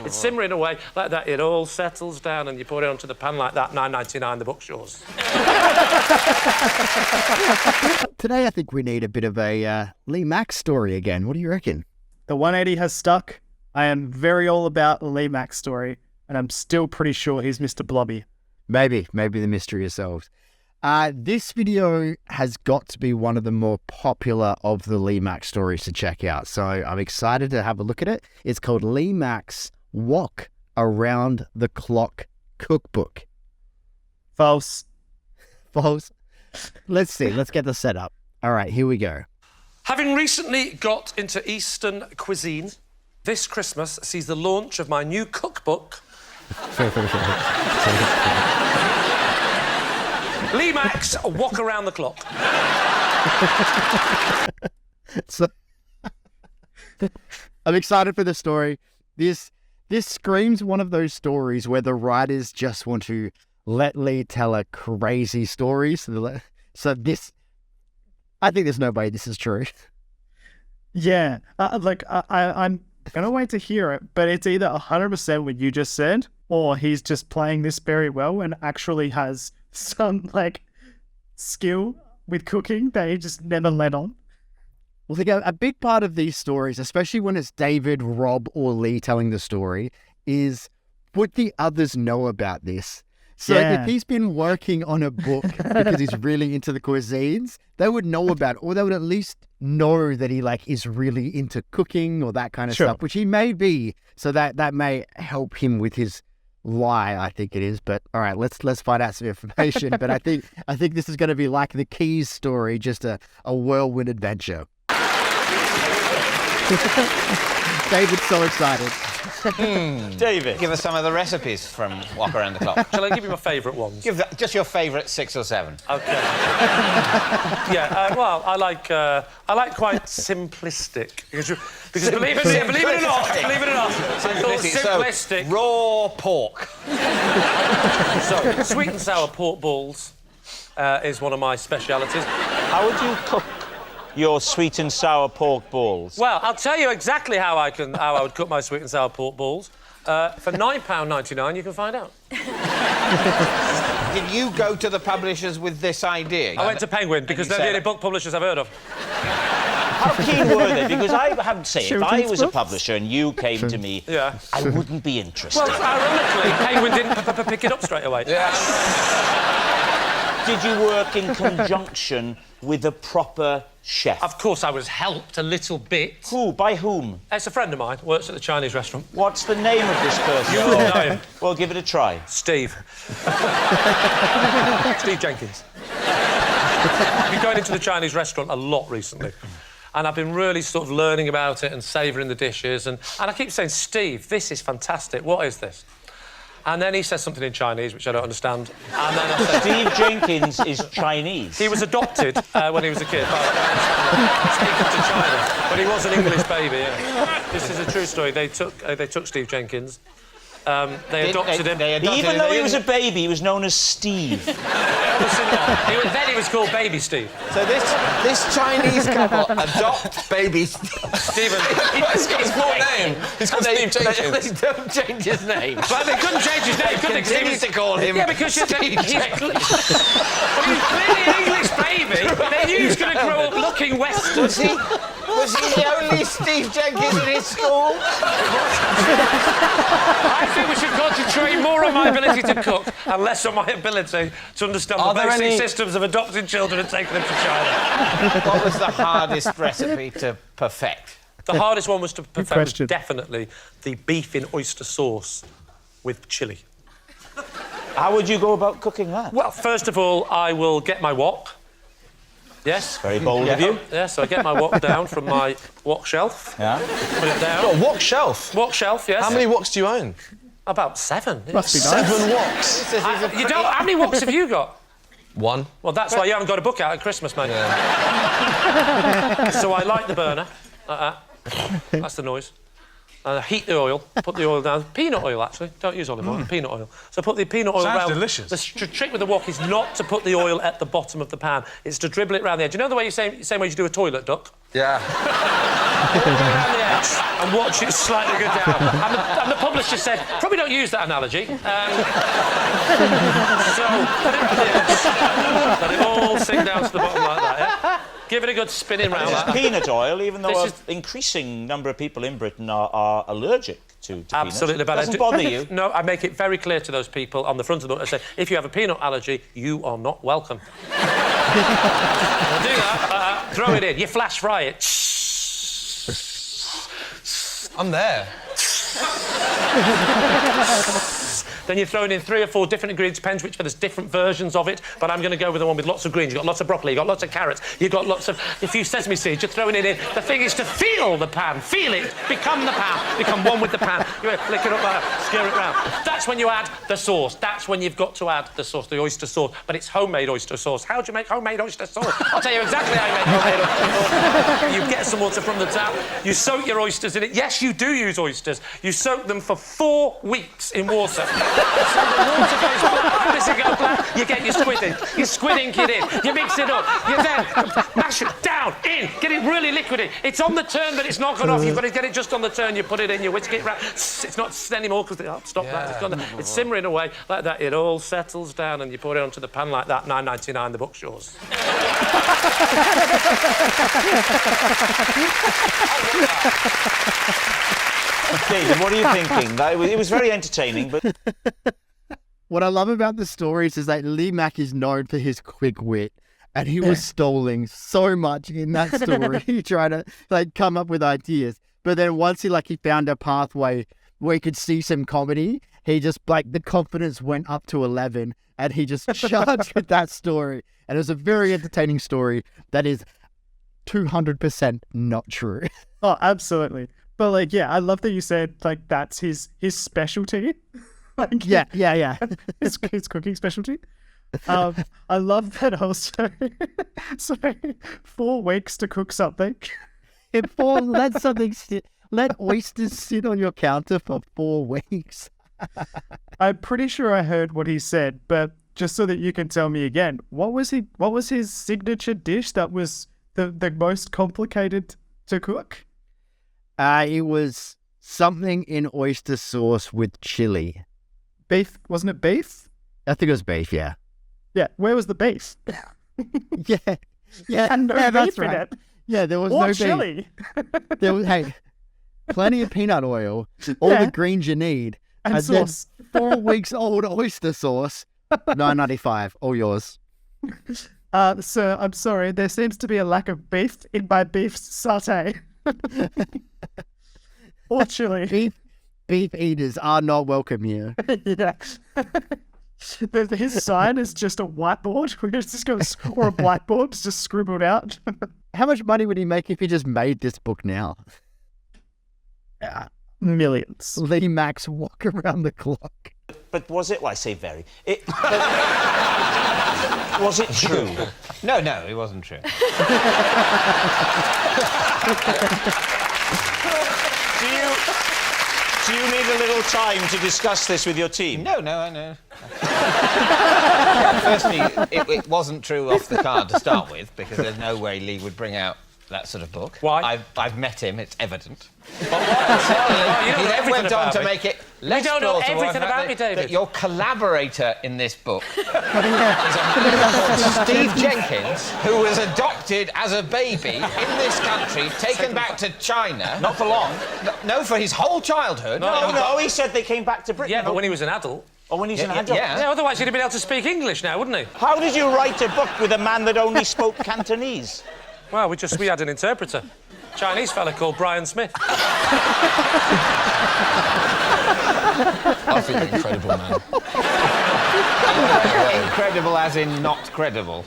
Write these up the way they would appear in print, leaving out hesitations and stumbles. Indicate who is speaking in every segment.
Speaker 1: It's simmering away like that. It all settles down and you pour it onto the pan like that. $9.99, the book's yours.
Speaker 2: Today, I think we need a bit of a Lee Mack story again. What do you reckon?
Speaker 3: The 180 has stuck. I am very all about the Lee Mack story, and I'm still pretty sure he's Mr. Blobby.
Speaker 2: Maybe the mystery is solved. This video has got to be one of the more popular of the Lee Mack stories to check out. So I'm excited to have a look at it. It's called Lee Mack's Wok Around the Clock Cookbook.
Speaker 3: False.
Speaker 2: False. Let's see. Let's get the setup. All right, here we go.
Speaker 1: Having recently got into Eastern cuisine, this Christmas sees the launch of my new cookbook. Lee Mack's Wok Around the Clock.
Speaker 2: So, I'm excited for the story. This screams one of those stories where the writers just want to let Lee tell a crazy story. So this, I think there's no way this is true.
Speaker 3: Yeah, I'm gonna wait to hear it, but it's either 100% what you just said, or he's just playing this very well and actually has some skill with cooking that he just never let on.
Speaker 2: Well, a big part of these stories, especially when it's David, Rob, or Lee telling the story, is would the others know about this? So if he's been working on a book because he's really into the cuisines, they would know about it, or they would at least know that he is really into cooking or that kind of stuff, which he may be. So that may help him with his lie, I think it is. But all right, let's find out some information. But I think this is going to be like the Keys story, just a whirlwind adventure. David's so excited.
Speaker 4: David, give us some of the recipes from Wok Around the Clock.
Speaker 1: Shall I give you my favourite ones?
Speaker 4: Just your favourite 6 or 7.
Speaker 1: Okay. Well, I like quite simplistic because believe it or not, simplistic.
Speaker 4: So, raw pork.
Speaker 1: So sweet and sour pork balls is one of my specialities.
Speaker 4: How would you cook your sweet and sour pork balls?
Speaker 1: Well, I'll tell you exactly how I would cook my sweet and sour pork balls. For £9.99, you can find out.
Speaker 4: Did you go to the publishers with this idea?
Speaker 1: I went to Penguin because they're the only book publishers I've heard of.
Speaker 4: How keen were they? Because I have to say, if I was a publisher and you came to me, I wouldn't be interested.
Speaker 1: Well, ironically, Penguin didn't pick it up straight away.
Speaker 4: Yeah. Did you work in conjunction with a proper chef?
Speaker 1: Of course, I was helped a little bit.
Speaker 4: Who? By whom?
Speaker 1: It's a friend of mine, works at the Chinese restaurant.
Speaker 4: What's the name of this person?
Speaker 1: You wouldn't know him.
Speaker 4: Well, give it a try.
Speaker 1: Steve. Steve Jenkins. I've been going into the Chinese restaurant a lot recently. And I've been really sort of learning about it and savouring the dishes. And I keep saying, Steve, this is fantastic. What is this? And then he says something in Chinese, which I don't understand. And then I said,
Speaker 4: Steve Jenkins is Chinese.
Speaker 1: He was adopted when he was a kid. Taken to China. But he was an English baby, yeah. This is a true story. They took Steve Jenkins. They adopted him.
Speaker 4: Even though he was a baby, he was known as Steve.
Speaker 1: Then he was called Baby Steve.
Speaker 5: So this Chinese couple adopt baby
Speaker 1: Stephen.
Speaker 5: He's got his full name. He's got Steve Jenkins.
Speaker 4: They don't change his name.
Speaker 1: But they couldn't change his name, could they?
Speaker 4: Continue to call him
Speaker 1: because he's clearly an English baby. They knew he was going to grow up looking Western.
Speaker 4: Was he the only Steve Jenkins in his school?
Speaker 1: I think we should concentrate more on my ability to cook and less on my ability to understand the basic systems of adopting children and taking them to China.
Speaker 4: What was the hardest recipe to perfect?
Speaker 1: The hardest one was to perfect was definitely the beef in oyster sauce with chilli.
Speaker 4: How would you go about cooking that?
Speaker 1: Well, first of all, I will get my wok. Yes.
Speaker 4: Very bold of you.
Speaker 1: Yeah, so I get my wok down from my wok shelf.
Speaker 4: Yeah.
Speaker 1: Put it down.
Speaker 5: Got a wok shelf?
Speaker 1: Wok shelf, yes.
Speaker 5: How many woks do you own?
Speaker 1: About 7.
Speaker 3: Must be nice.
Speaker 5: 7 woks?
Speaker 1: How many woks have you got?
Speaker 5: 1.
Speaker 1: Well, that's why you haven't got a book out at Christmas, mate. Yeah. So I light the burner, like that. That's the noise. Heat the oil, put the oil down. Peanut oil, actually. Don't use olive oil, peanut oil. So put the peanut oil around.
Speaker 5: Sounds delicious.
Speaker 1: The trick with the wok is not to put the oil at the bottom of the pan. It's to dribble it around the edge. You know the way same way you do a toilet duck?
Speaker 5: Yeah.
Speaker 1: Around the edge and watch it slightly go down. And the publisher said, probably don't use that analogy. So put it around the edge. Let it all sink down to the bottom like that, yeah? Give it a good spinning round.
Speaker 4: This is peanut oil, even though an increasing number of people in Britain are allergic to
Speaker 1: absolutely
Speaker 4: peanuts. Doesn't bother you?
Speaker 1: No, I make it very clear to those people on the front of the book. I say, if you have a peanut allergy, you are not welcome. I'll do that. Throw it in. You flash fry it.
Speaker 5: I'm there.
Speaker 1: Then you're throwing in 3 or 4 different ingredients, depends which, but there's different versions of it. But I'm going to go with the one with lots of greens. You've got lots of broccoli, you've got lots of carrots, you've got lots of a few sesame seeds, you're throwing it in. The thing is to feel the pan, feel it, become the pan, become one with the pan. You flick it up like that, stir it round. That's when you add the sauce. That's when you've got to add the sauce, the oyster sauce. But it's homemade oyster sauce. How do you make homemade oyster sauce? I'll tell you exactly how you make homemade oyster sauce. You get some water from the tap, you soak your oysters in it. Yes, you do use oysters. You soak them for 4 weeks in water. You get your squid ink. You squid ink it in. You mix it up. You then mash it down, in. Get it really liquidy. It's on the turn, but it's not gone off. You've got to get it just on the turn. You put it in. You whisk it round. It's not anymore because stop that. It's gone. It's simmering away like that. It all settles down, and you put it onto the pan like that. $9.99. The book's yours.
Speaker 4: David, what are you thinking? It was very entertaining, but...
Speaker 2: What I love about the stories is that Lee Mack is known for his quick wit, and he was stalling so much in that story. He tried to come up with ideas, but then once he found a pathway where he could see some comedy, he just the confidence went up to 11, and he just charged with that story. And it was a very entertaining story that is 200% not true.
Speaker 3: Oh, absolutely. But I love that you said that's his specialty. Yeah. His cooking specialty. I love that also. So 4 weeks to cook something. Let oysters sit on your counter for 4 weeks. I'm pretty sure I heard what he said, but just so that you can tell me again, what was his signature dish that was the most complicated to cook?
Speaker 2: It was something in oyster sauce with chili.
Speaker 3: Beef, wasn't it beef?
Speaker 2: I think it was beef, yeah.
Speaker 3: Yeah, where was the beef?
Speaker 2: Yeah,
Speaker 3: and no beef
Speaker 2: that's
Speaker 3: in
Speaker 2: right.
Speaker 3: it.
Speaker 2: Yeah, there was
Speaker 3: or
Speaker 2: no
Speaker 3: chili.
Speaker 2: Beef. There was, plenty of peanut oil, all the greens you need,
Speaker 3: and sauce.
Speaker 2: Then 4 weeks old oyster sauce, $9.95, all yours.
Speaker 3: Sir, I'm sorry, there seems to be a lack of beef in my beef satay. Or chili.
Speaker 2: Beef eaters are not welcome here.
Speaker 3: Yeah. His sign is just a whiteboard. We're just going to or a blackboard. It's just scribbled out.
Speaker 2: How much money would he make if he just made this book now?
Speaker 3: Millions.
Speaker 2: Lee Mack's Wok Around the Clock.
Speaker 4: But was it? Well, I say very. Was it true?
Speaker 5: No, it wasn't true.
Speaker 4: Do you need a little time to discuss this with your team?
Speaker 5: No, I know. Firstly, it wasn't true off the card to start with, because there's no way Lee would bring out that sort of book.
Speaker 1: Why?
Speaker 5: I've met him, it's evident.
Speaker 1: But what?
Speaker 5: He then went on to make it less
Speaker 1: You don't know
Speaker 5: plausible
Speaker 1: everything about me, David.
Speaker 5: that your collaborator in this book is a man called Steve Jenkins, who was adopted as a baby in this country, taken back to China.
Speaker 4: Not for long.
Speaker 5: No, for his whole childhood.
Speaker 4: No, he said they came back to Britain.
Speaker 1: Yeah, but when he was an adult.
Speaker 4: Or when he's an adult.
Speaker 1: Yeah, otherwise he'd have been able to speak English now, wouldn't he?
Speaker 4: How did you write a book with a man that only spoke Cantonese?
Speaker 1: Well, we had an interpreter. Chinese fella called Brian Smith.
Speaker 5: I feel incredible, man. Incredible as in not credible.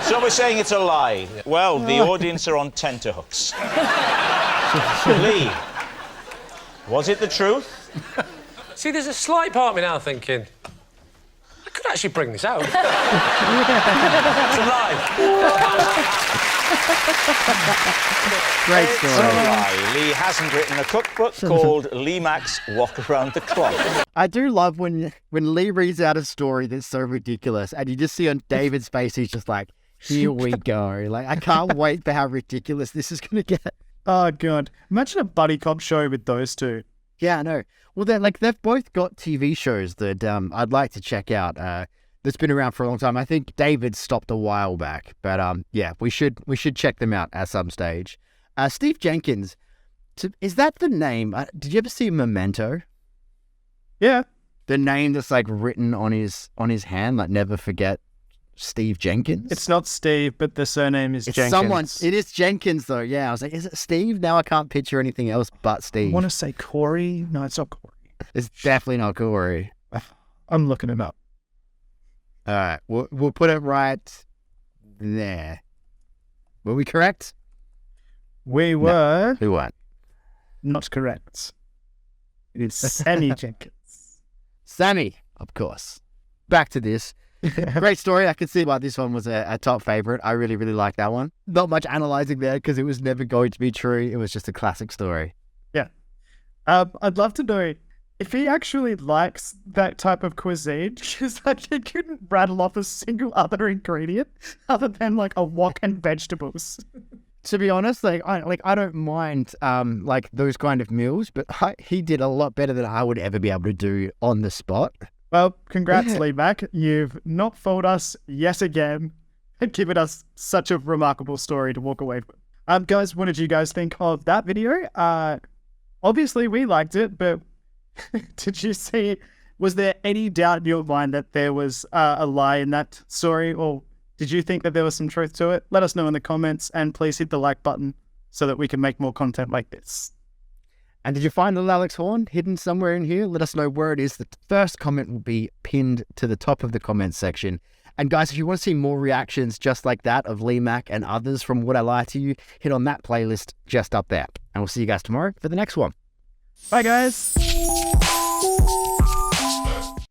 Speaker 4: So we're saying it's a lie. Well, the audience are on tenterhooks. Lee, was it the truth?
Speaker 1: See, there's a slight part of me now thinking, I could actually bring this out. It's alive.
Speaker 2: Great story.
Speaker 4: It's a lie. Lee hasn't written a cookbook called Lee Mack's Wok Around the Clock.
Speaker 2: I do love when Lee reads out a story that's so ridiculous, and you just see on David's face, he's just like, Here we go. Like, I can't wait for how ridiculous this is going to get.
Speaker 3: Oh, God. Imagine a buddy cop show with those two.
Speaker 2: Yeah, I know. Well, they've both got TV shows that I'd like to check out. That's been around for a long time. I think David stopped a while back, but yeah, we should check them out at some stage. Steve Jenkins, is that the name? Did you ever see Memento?
Speaker 3: Yeah.
Speaker 2: The name that's like written on his hand, like never forget Steve Jenkins.
Speaker 3: It's not Steve, but the surname is Jenkins.
Speaker 2: It is Jenkins though. Yeah, I was like, is it Steve? Now I can't picture anything else but Steve.
Speaker 3: I want to say Corey. No, it's not Corey.
Speaker 2: It's definitely not Corey.
Speaker 3: I'm looking it up.
Speaker 2: All right, we'll put it right there. Were we correct?
Speaker 3: We were.
Speaker 2: No, we weren't.
Speaker 3: Not correct. It is Sammy Jenkins.
Speaker 2: Sammy, of course. Back to this. Great story. I can see why this one was a top favorite. I really, really like that one. Not much analyzing there because it was never going to be true. It was just a classic story.
Speaker 3: Yeah. I'd love to know if he actually likes that type of cuisine, because like he couldn't rattle off a single other ingredient other than like a wok and vegetables.
Speaker 2: To be honest, I don't mind like those kind of meals, but he did a lot better than I would ever be able to do on the spot.
Speaker 3: Well, congrats, Lee Mack. You've not fooled us yet again and given us such a remarkable story to walk away from. Guys, what did you guys think of that video? Obviously, we liked it, but did you see, was there any doubt in your mind that there was a lie in that story, or did you think that there was some truth to it? Let us know in the comments, and please hit the like button so that we can make more content like this.
Speaker 2: And did you find little Alex Horn hidden somewhere in here? Let us know where it is. The first comment will be pinned to the top of the comments section. And guys, if you want to see more reactions just like that of Lee Mack and others from Would I Lie to You, hit on that playlist just up there. And we'll see you guys tomorrow for the next one.
Speaker 3: Bye, guys.